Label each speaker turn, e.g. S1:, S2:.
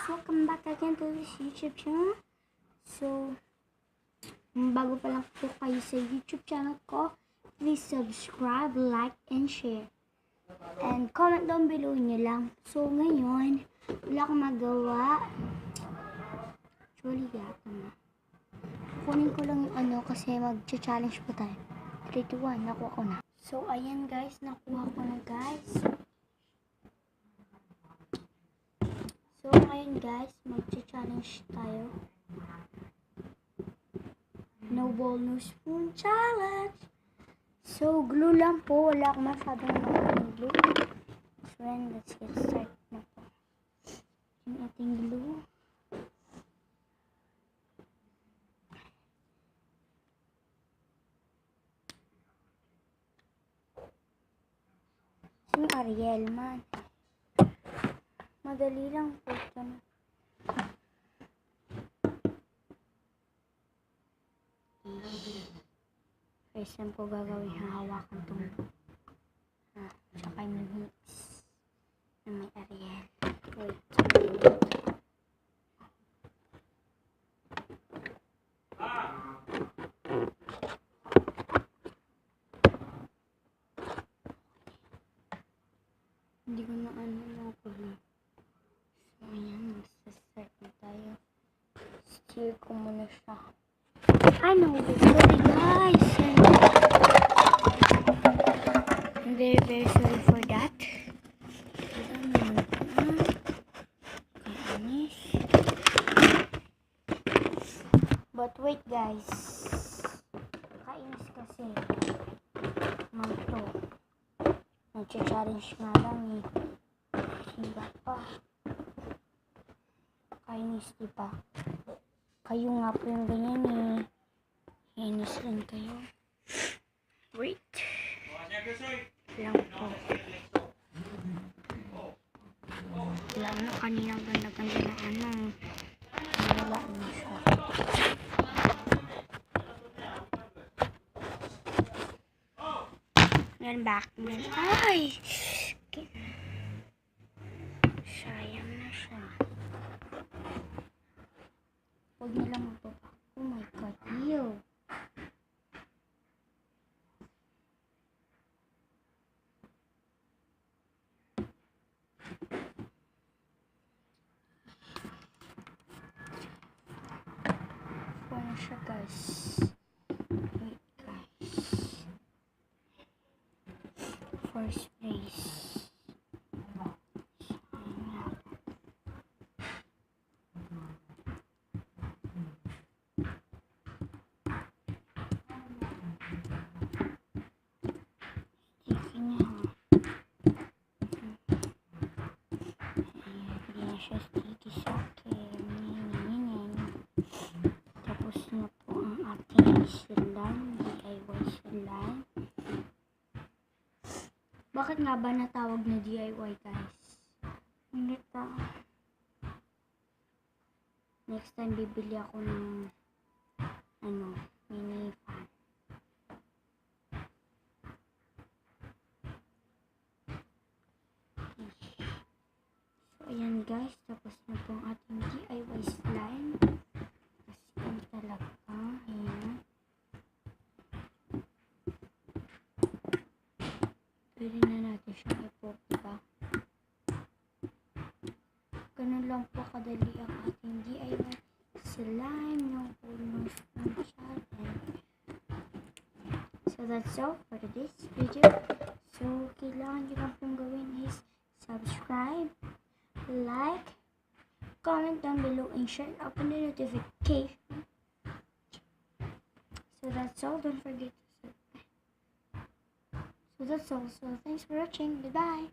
S1: welcome back again to this YouTube channel. So, bago pa lang po kayo sa YouTube channel ko, please subscribe, like, and share. And comment down below nyo lang. So, ngayon, wala akong magawa. Actually, yata na. Kukunin ko lang yung ano kasi mag-challenge po tayo. 3, 2, 1, nakuha ko na. So, ayan guys, nakuha ko na guys. So, ngayon guys, mag-challenge tayo. No ball, no spoon challenge. So, glue lang po. Wala akong masyadong maraming glue. So, then, let's get started na po. Yung ating glue. So, yung Ariel man. Madali lang po ito na. First time ko gagawin, hahawakan itong tsaka yung mix na may Ariel. Wait. Hindi ko na ano lang po na. So, ayan, magsa-start na tayo. Steer ko muna siya. Ano, sorry guys. I'm very, very sorry for that. But wait guys. Kainis kasi. Manto. Nag-challenge nga lang eh. Siba pa. Kainis diba? Kayo nga po yung ganyan eh. Kainis rin kayo. Wait. Lang po. Lang na kanina ganda-ganda na ano. Wala na siya. Yan back. Ay! Sayang na siya. Huwag nilang magbaba. Oh my god, ew. Paano siya guys? Wait guys. First place. Siya sticky sa akin. Tapos na po ang ating slime, DIY slime. Bakit nga ba natawag na DIY guys? Hindi ta. Next time bibili ako ng mini fan. Ayan guys, tapos na po ang ating DIY slime. Kasi yun talaga. Ayan. Pwede na natin siyang ipop, diba? Ganun lang po kadali ang ating DIY slime. Yung punos ng challenge. So that's all for this video. So, kailangan nyo lang pong gawin is subscribe, like, comment down below, and share, open the notification. So that's all. Don't forget to subscribe. So that's all. So thanks for watching. Goodbye.